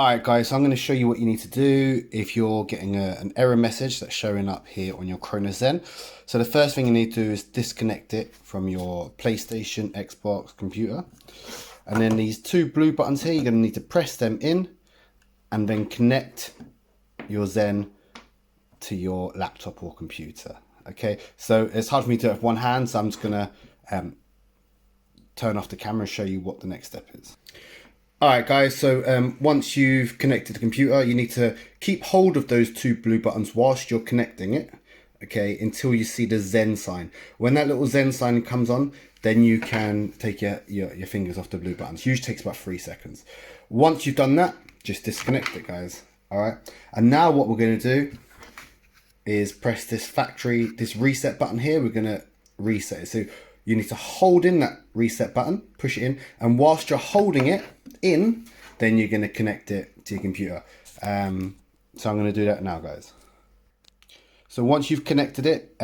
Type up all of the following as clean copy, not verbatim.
Alright guys, so I'm going to show you what you need to do if you're getting an error message that's showing up here on your Cronus Zen. So the first thing you need to do is disconnect it from your PlayStation, Xbox, computer. And then these two blue buttons here, you're going to need to press them in and then connect your Zen to your laptop or computer. Okay, so it's hard for me to do it with one hand, so I'm just going to turn off the camera and show you what the next step is. Alright guys, so once you've connected the computer, you need to keep hold of those two blue buttons whilst you're connecting it, okay, until you see the Zen sign. When that little Zen sign comes on, then you can take your fingers off the blue buttons. Usually takes about 3 seconds. Once you've done that, just disconnect it, guys. Alright, and now what we're going to do is press this reset button here. We're going to reset it. So you need to hold in that reset button, push it in, and whilst you're holding it in, then you're going to connect it to your computer. So I'm going to do that now, guys. So once you've connected it,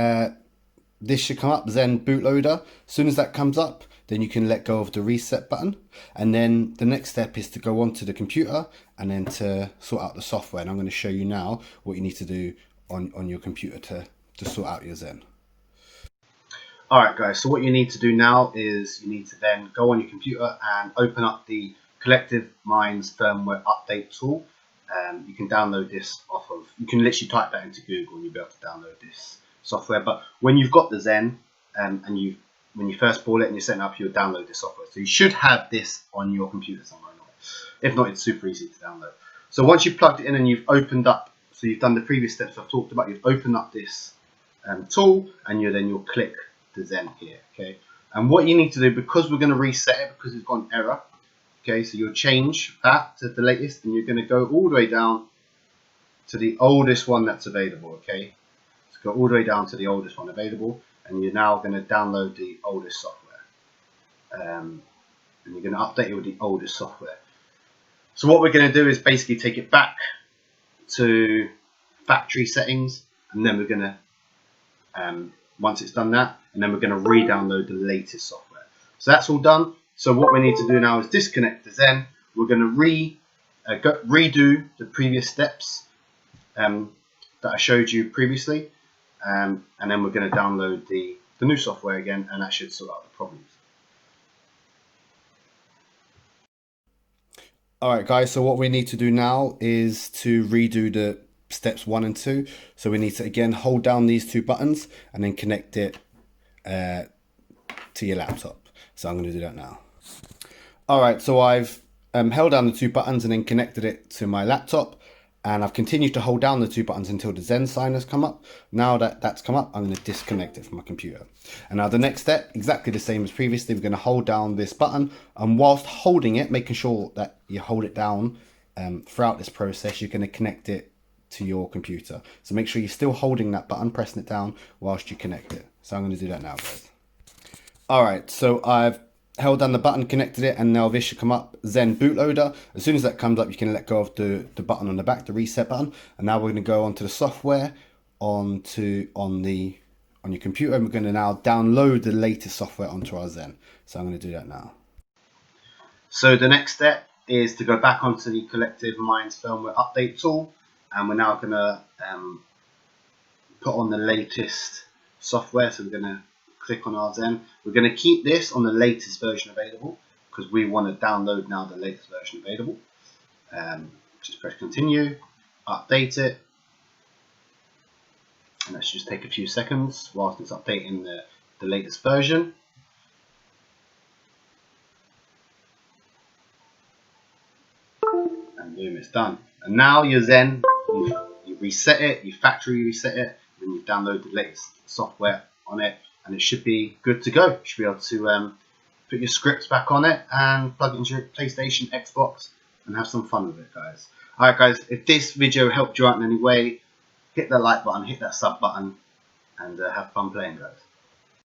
this should come up, Zen bootloader. As soon as that comes up, then you can let go of the reset button. And then the next step is to go onto the computer and then to sort out the software. And I'm going to show you now what you need to do on your computer to sort out your Zen. Alright guys, so what you need to do now is you need to then go on your computer and open up the Collective Minds firmware update tool. You can download this off of, you can literally type that into Google and you'll be able to download this software. But when you've got the Zen and when you first bought it and you're setting up, you'll download this software. So you should have this on your computer somewhere. If not, it's super easy to download. So once you've plugged it in and you've opened up, so you've done the previous steps I've talked about, you've opened up this tool and you'll click the Zen here, okay? And what you need to do, because we're going to reset it because it's got an error, okay, so you'll change that to the latest and you're going to go all the way down to the oldest one that's available, okay? So go all the way down to the oldest one available and you're now going to download the oldest software. And you're going to update it with the oldest software. So what we're going to do is basically take it back to factory settings, and then we're going to once it's done that, and then we're going to re-download the latest software. So that's all done. So what we need to do now is disconnect the Zen. We're going to redo the previous steps that I showed you previously, and then we're going to download the new software again, and that should sort out the problems. Alright guys, so what we need to do now is to redo the steps 1 and 2. So we need to again hold down these two buttons and then connect it to your laptop. So I'm going to do that now. Alright, so I've held down the two buttons and then connected it to my laptop, and I've continued to hold down the two buttons until the Zen sign has come up. Now that that's come up, I'm going to disconnect it from my computer. And now the next step, exactly the same as previously, we're going to hold down this button, and whilst holding it, making sure that you hold it down throughout this process, you're going to connect it to your computer. So make sure you're still holding that button, pressing it down whilst you connect it. So I'm going to do that now, guys. Alright, so I've held down the button, connected it, and now this should come up, Zen bootloader. As soon as that comes up, you can let go of the button on the back, the reset button. And now we're going to go onto the software, on your computer, and we're going to now download the latest software onto our Zen. So I'm going to do that now. So the next step is to go back onto the Collective Minds firmware update tool, and we're now going to put on the latest software. So we're going to click on our Zen. We're going to keep this on the latest version available because we want to download now the latest version available. Just press continue, update it, and that should just take a few seconds whilst it's updating the latest version. And boom, it's done. And now your Zen, you reset it, you factory reset it, then you download the latest software on it, and it should be good to go. You should be able to put your scripts back on it and plug it into your PlayStation, Xbox, and have some fun with it, guys. Alright guys, if this video helped you out in any way, hit that like button, hit that sub button, and have fun playing, guys.